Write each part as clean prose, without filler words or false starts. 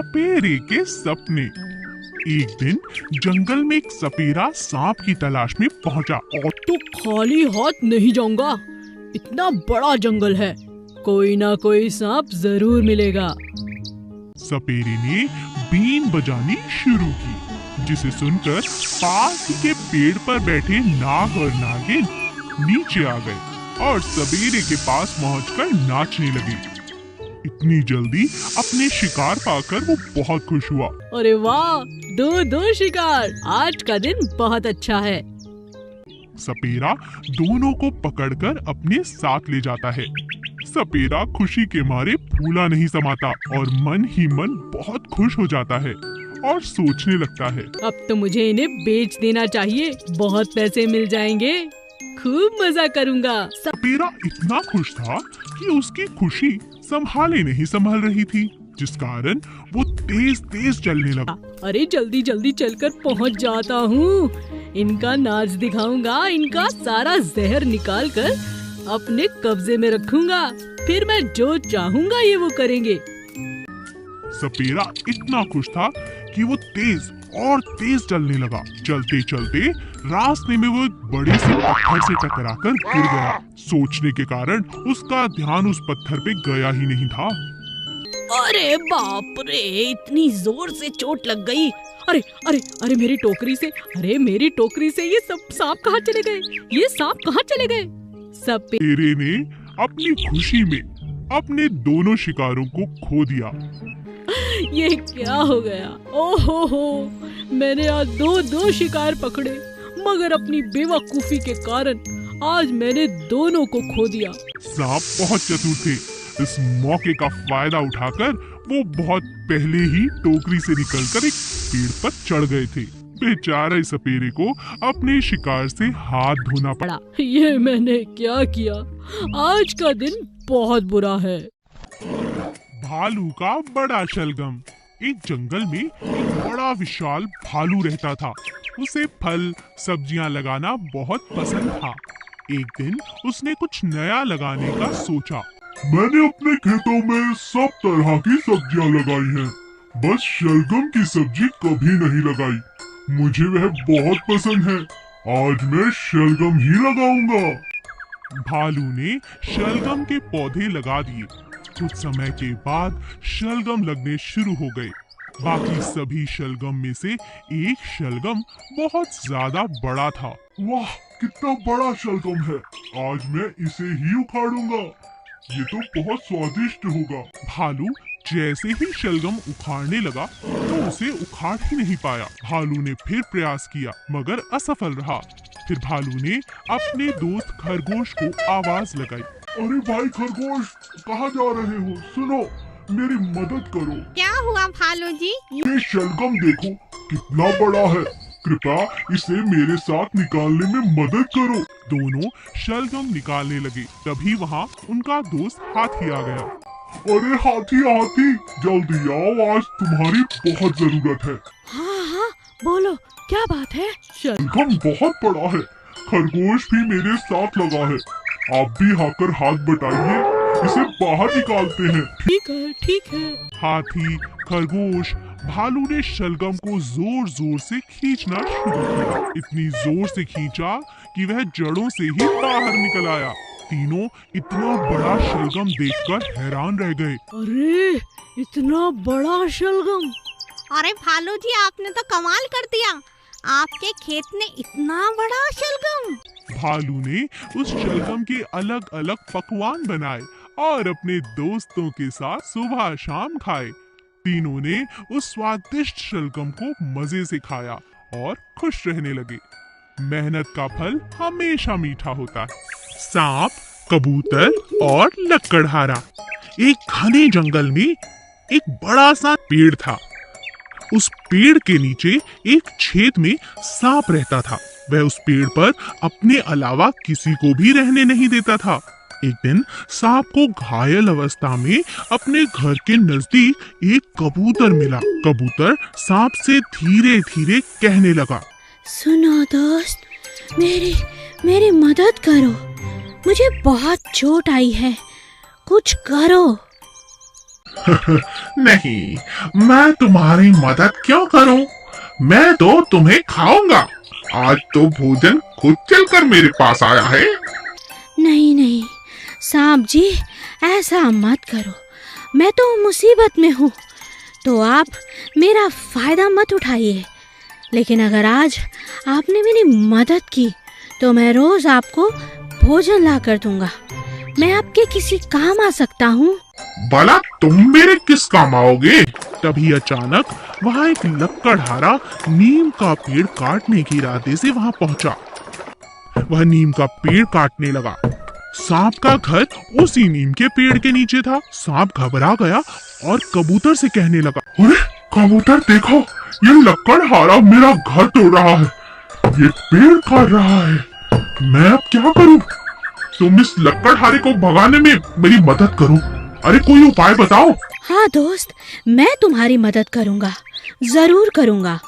सपेरे के सपने। एक दिन जंगल में एक सपेरा सांप की तलाश में पहुंचा। और तो खाली हाथ नहीं जाऊंगा, इतना बड़ा जंगल है, कोई ना कोई सांप जरूर मिलेगा। सपेरे ने बीन बजानी शुरू की, जिसे सुनकर पास ही के पेड़ पर बैठे नाग और नागिन नीचे आ गए और सपेरे के पास पहुंचकर नाचने लगे। इतनी जल्दी अपने शिकार पाकर वो बहुत खुश हुआ। अरे वाह, दो शिकार, आज का दिन बहुत अच्छा है। सपेरा दोनों को पकड़कर अपने साथ ले जाता है। सपेरा खुशी के मारे फूला नहीं समाता और मन ही मन बहुत खुश हो जाता है और सोचने लगता है, अब तो मुझे इन्हें बेच देना चाहिए, बहुत पैसे मिल जाएंगे, खूब मजा करूंगा। सपेरा इतना खुश था कि उसकी खुशी संभाले नहीं संभाल रही थी, जिस कारण वो तेज तेज चलने लगा। अरे जल्दी जल्दी चलकर पहुंच जाता हूँ, इनका नाच दिखाऊंगा, इनका सारा जहर निकाल कर अपने कब्जे में रखूंगा, फिर मैं जो चाहूंगा ये वो करेंगे। सपेरा इतना खुश था कि वो तेज और तेज चलने लगा। चलते चलते रास्ते में वो एक बड़े से पत्थर से टकराकर गिर गया। सोचने के कारण उसका ध्यान उस पत्थर पे गया ही नहीं था। अरे बाप रे, इतनी जोर से चोट लग गई। अरे अरे अरे मेरी टोकरी से ये सब सांप कहाँ चले गए? ये सांप कहाँ चले गए? सपेरे ने अपनी खुशी में अपने दोनों शिकारों को खो दिया। ये क्या हो गया? ओहो, मैंने आज दो शिकार पकड़े, मगर अपनी बेवकूफी के कारण आज मैंने दोनों को खो दिया। सांप बहुत चतुर थे। इस मौके का फायदा उठाकर वो बहुत पहले ही टोकरी से निकलकर एक पेड़ पर चढ़ गए थे। बेचारे सपेरे को अपने शिकार से हाथ धोना पड़ा। ये मैंने क्या किया? आज का दिन बहुत बुरा है। भालू का बड़ा शलगम। एक जंगल में एक बड़ा विशाल भालू रहता था। उसे फल सब्जियां लगाना बहुत पसंद था। एक दिन उसने कुछ नया लगाने का सोचा। मैंने अपने खेतों में सब तरह की सब्जियां लगाई हैं, बस शलगम की सब्जी कभी नहीं लगाई। मुझे वह बहुत पसंद है, आज मैं शलगम ही लगाऊंगा। भालू ने शलगम के पौधे लगा दिए। कुछ समय के बाद शलगम लगने शुरू हो गए। बाकी सभी शलगम में से एक शलगम बहुत ज्यादा बड़ा था। वाह, कितना बड़ा शलगम है, आज मैं इसे ही उखाड़ूंगा, ये तो बहुत स्वादिष्ट होगा। भालू जैसे ही शलगम उखाड़ने लगा तो उसे उखाड़ ही नहीं पाया। भालू ने फिर प्रयास किया मगर असफल रहा। फिर भालू ने अपने दोस्त खरगोश को आवाज लगाई। अरे भाई खरगोश, कहाँ जा रहे हो? सुनो, मेरी मदद करो। क्या हुआ भालू जी? ये शलगम देखो कितना बड़ा है, कृपया इसे मेरे साथ निकालने में मदद करो। दोनों शलगम निकालने लगे, तभी वहाँ उनका दोस्त हाथी आ गया। अरे हाथी, जल्दी आओ, आज तुम्हारी बहुत जरूरत है। हाँ, बोलो क्या बात है? शलगम बहुत बड़ा है, खरगोश भी मेरे साथ लगा है, आप भी आकर हाथ बटाइए, इसे बाहर निकालते हैं। ठीक है। हाथी, खरगोश, भालू ने शलगम को जोर जोर से खींचना शुरू किया। इतनी जोर से खींचा कि वह जड़ों से ही बाहर निकल आया। तीनों इतना बड़ा शलगम देखकर हैरान रह गए। अरे इतना बड़ा शलगम! अरे भालू जी, आपने तो कमाल कर दिया, आपके खेत में इतना बड़ा शलगम। भालू ने उस शलगम के अलग अलग पकवान बनाए और अपने दोस्तों के साथ सुबह शाम खाए। तीनों ने उस स्वादिष्ट शलगम को मजे से खाया और खुश रहने लगे। मेहनत का फल हमेशा मीठा होता है। सांप, कबूतर और लकड़हारा। एक घने जंगल में एक बड़ा सा पेड़ था। उस पेड़ के नीचे एक छेद में सांप रहता था। वह उस पेड़ पर अपने अलावा किसी को भी रहने नहीं देता था। एक दिन सांप को घायल अवस्था में अपने घर के नजदीक एक कबूतर मिला। कबूतर सांप से धीरे धीरे कहने लगा, सुनो दोस्त, मेरी मदद करो, मुझे बहुत चोट आई है, कुछ करो। नहीं, मैं तुम्हारी मदद क्यों करूं? मैं तो तुम्हें खाऊंगा। आज तो भोजन खुद चलकर मेरे पास आया है। नहीं नहीं सांप जी, ऐसा मत करो। मैं तो मुसीबत में हूँ, तो आप मेरा फायदा मत उठाइए। लेकिन अगर आज आपने मेरी मदद की तो मैं रोज आपको भोजन ला कर दूंगा। मैं आपके किसी काम आ सकता हूँ। भला तुम मेरे किस काम आओगे? तभी अचानक वहाँ एक लकड़हारा नीम का पेड़ काटने के इरादे से वहाँ पहुँचा। वह नीम का पेड़ काटने लगा। सांप का घर उसी नीम के पेड़ के नीचे था। सांप घबरा गया और कबूतर से कहने लगा, अरे कबूतर देखो, ये लकड़हारा मेरा घर तोड़ रहा है, ये पेड़ काट रहा है। मैं अब क्या करूं? तुम इस लकड़हारे को भगाने में मेरी मदद करो। अरे कोई उपाय बताओ। हाँ दोस्त, मैं तुम्हारी मदद करूंगा, जरूर करूंगा।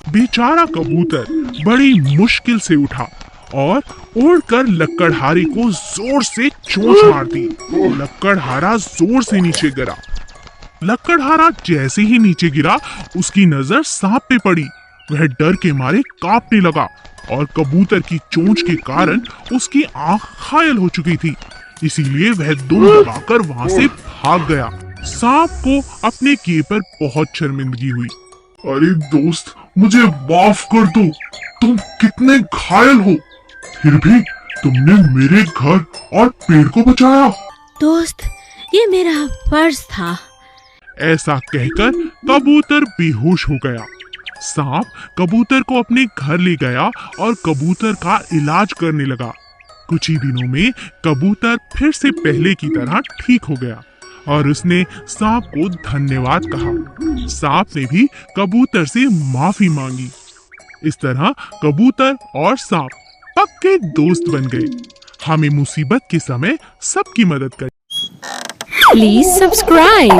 बेचारा कबूतर बड़ी मुश्किल से उठा और उड़कर लकड़हारे को जोर से चोंच मार दी। लकड़हारा जोर से नीचे गिरा। लकड़हारा जैसे ही नीचे गिरा, उसकी नजर सांप पे पड़ी। वह डर के मारे कांपने लगा और कबूतर की चोंच के कारण उसकी आंख घायल हो चुकी थी। इसीलिए वह दुम दबाकर वहां से भाग गया। सांप को अपने किए पर बहुत शर्मिंदगी हुई। अरे दोस्त, मुझे माफ कर दो। तुम कितने घायल हो, फिर भी तुमने मेरे घर और पेड़ को बचाया। दोस्त, ये मेरा फर्ज था। ऐसा कहकर कबूतर बेहोश हो गया। सांप कबूतर को अपने घर ले गया और कबूतर का इलाज करने लगा। कुछ ही दिनों में कबूतर फिर से पहले की तरह ठीक हो गया और उसने सांप को धन्यवाद कहा। सांप ने भी कबूतर से माफी मांगी। इस तरह कबूतर और सांप पक्के दोस्त बन गए। हमें मुसीबत के समय सबकी मदद करें। Please subscribe.